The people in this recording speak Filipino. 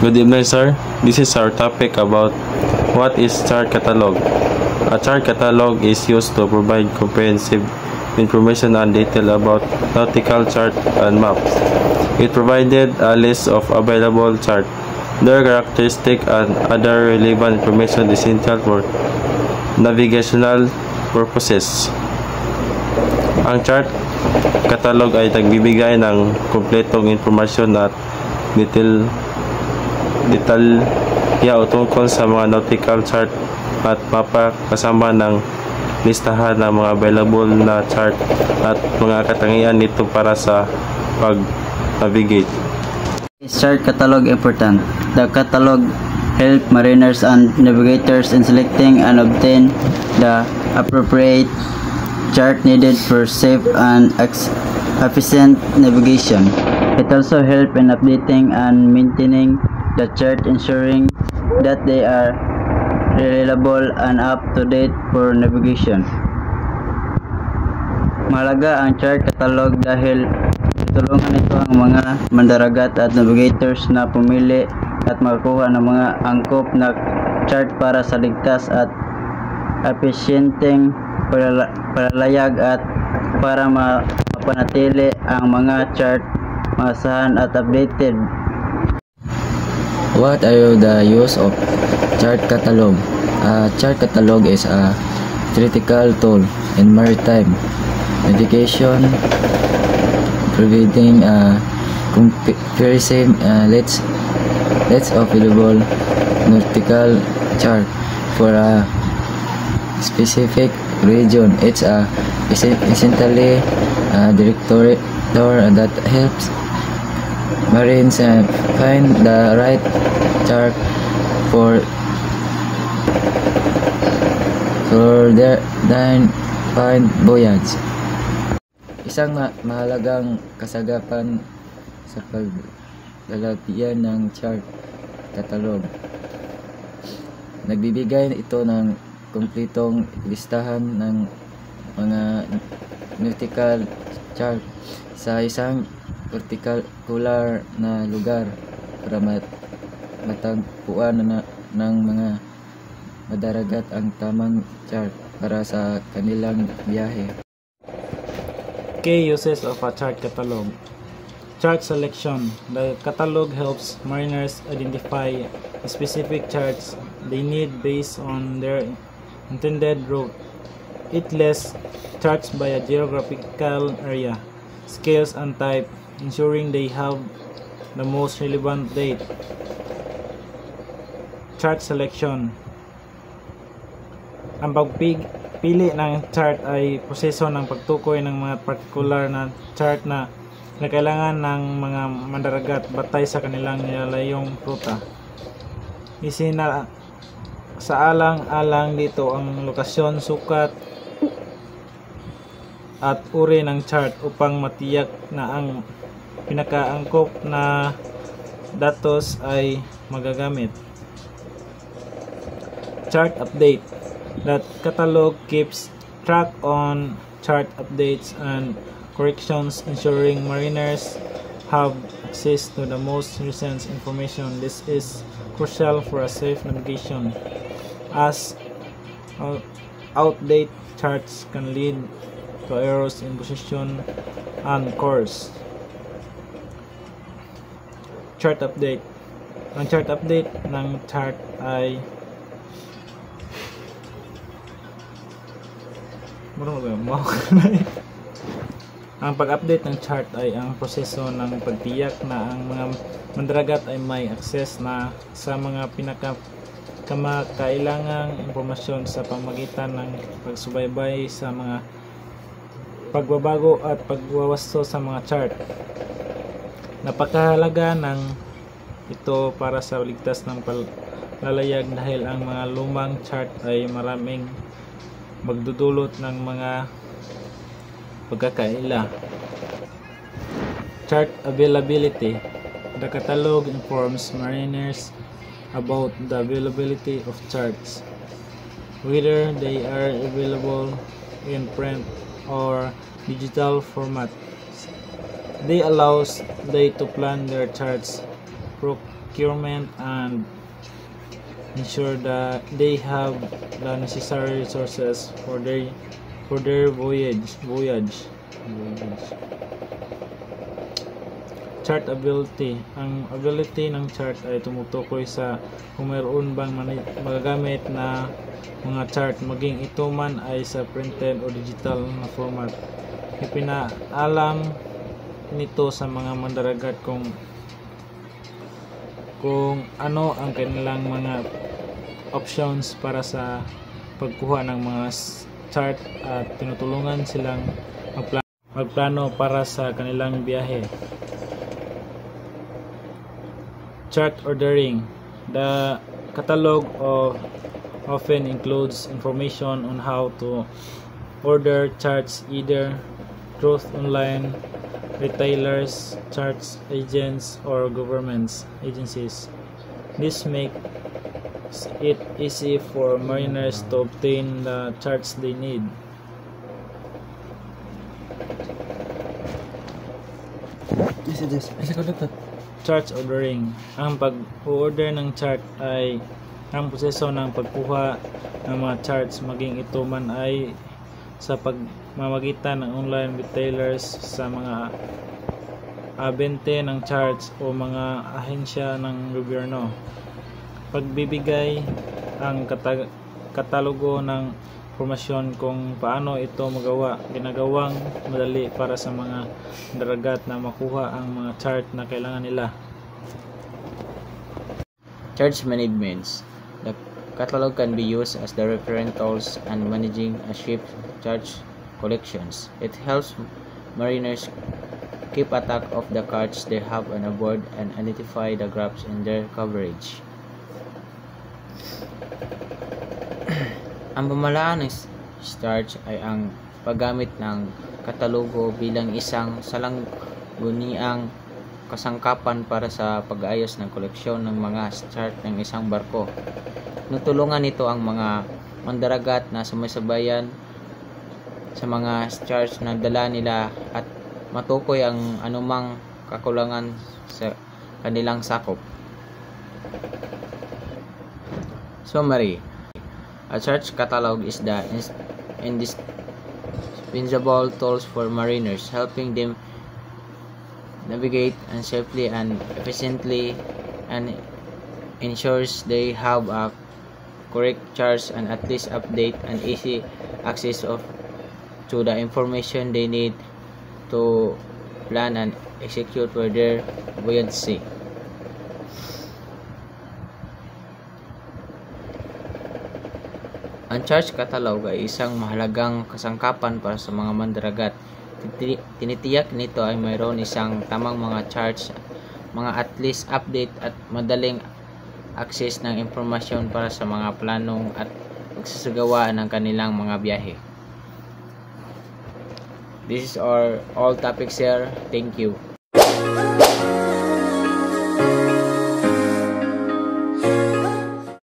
Good evening, sir. This is our topic about what is chart catalog. A chart catalog is used to provide comprehensive information and detail about nautical chart and maps. It provided a list of available chart, their characteristics, and other relevant information essential for navigational purposes. Ang chart catalog ay nagbibigay ng kumpletong informasyon at detalya tungkol sa mga nautical chart at mapa kasama ng listahan ng mga available na chart at mga katangian nito para sa pag-navigate. Is chart catalog important? The catalog help mariners and navigators in selecting and obtain the appropriate chart needed for safe and efficient navigation. It also helps in updating and maintaining the chart, ensuring that they are reliable and up to date for navigation. Mahalaga ang chart catalog dahil tutulungan ito ang mga mandaragat at navigators na pumili at makakuha ng mga angkop na chart para sa ligtas at epesyenteng palalayag at para mapanatili ang mga chart maasahan at updated. What are the use of chart catalog? A chart catalog is a critical tool in maritime navigation, providing a comprehensive list of available nautical chart for a specific region. It's essentially a directory that helps marines find the right chart for their find voyage. Isang mahalagang kasagapan sa paglalagyan ng chart catalog. Nagbibigay ito ng kumpletong listahan ng mga nautical chart sa isang particular na lugar para matagpuan ng mga madaragat ang tamang chart para sa kanilang biyahe. Key uses of a chart catalog. Chart selection. The catalog helps mariners identify specific charts they need based on their intended route. It lists charts by a geographical area, scales and type, ensuring they have the most relevant date. Chart selection. Ang pagpili ng chart ay proseso ng pagtukoy ng mga particular na chart na kailangan ng mga mandaragat batay sa kanilang nilalayong ruta. Sa alang-alang dito ang lokasyon, sukat at uri ng chart upang matiyak na ang pinakaangkop na datos ay magagamit. Chart update. The catalog keeps track on chart updates and corrections, ensuring mariners have access to the most recent information. This is crucial for a safe navigation, as outdated charts can lead to errors in position and course. Chart update. Ang chart update ng chart ay ang pag-update ng chart ay ang proseso ng pagtiyak na ang mga mandaragat ay may access na sa mga kamakailangang impormasyon sa pamamagitan ng pagsubaybay sa mga pagbabago at pagwawasto sa mga chart. Napakahalaga ng ito para sa ligtas ng palalayag dahil ang mga lumang chart ay maraming magdudulot ng mga pagkakaila. Chart availability. The catalog informs mariners about the availability of charts, whether they are available in print or digital format. They allows they to plan their charts procurement and ensure that they have the necessary resources for their voyage. Chart ability. Ang ability ng chart ay tumutukoy sa kung mayroon bang magagamit na mga chart, maging ito man ay sa printed o digital na format. Ipinaalam nito sa mga mandaragat kung ano ang kanilang mga options para sa pagkuha ng mga chart at tinutulungan silang magplano para sa kanilang biyahe. Chart ordering. The catalog often includes information on how to order charts either through online retailers, charts agents, or government agencies. This makes it easy for mariners to obtain the charts they need. Chart ordering. Ang pag-order ng chart ay ang proseso ng pagkuha ng mga charts, maging ito man ay sa pagmamagitan ng online retailers, sa mga abente ng charts o mga ahensya ng gobyerno. Pagbibigay ang katalogo ng impormasyon kung paano ito ginagawang madali para sa mga daragat na makuha ang mga chart na kailangan nila. Charge management. The catalog can be used as the reference tools and managing a ship's charge collections. It helps mariners keep a track of the carts they have on board and identify the gaps in their coverage. Ang pamahalaan ng charge ay ang paggamit ng katalogo bilang isang sangguniang kasangkapan para sa pag-ayos ng koleksyon ng mga chart ng isang barko. Tinutulungan nito ang mga mandaragat na sumasabayan sa mga charts na dala nila at matukoy ang anumang kakulangan sa kanilang sakop. Summary. A chart catalog is the indispensable tools for mariners, helping them navigate safely and efficiently, and ensures they have a correct charts and at least update and easy access to the information they need to plan and execute for their voyage. Ang chart catalog ay isang mahalagang kasangkapan para sa mga mandaragat. Tinitiyak nito ay mayroon isang tamang mga charts, mga at least update at madaling access ng impormasyon para sa mga planong at pagsasagawa ng kanilang mga biyahe. This is all topics here. Thank you.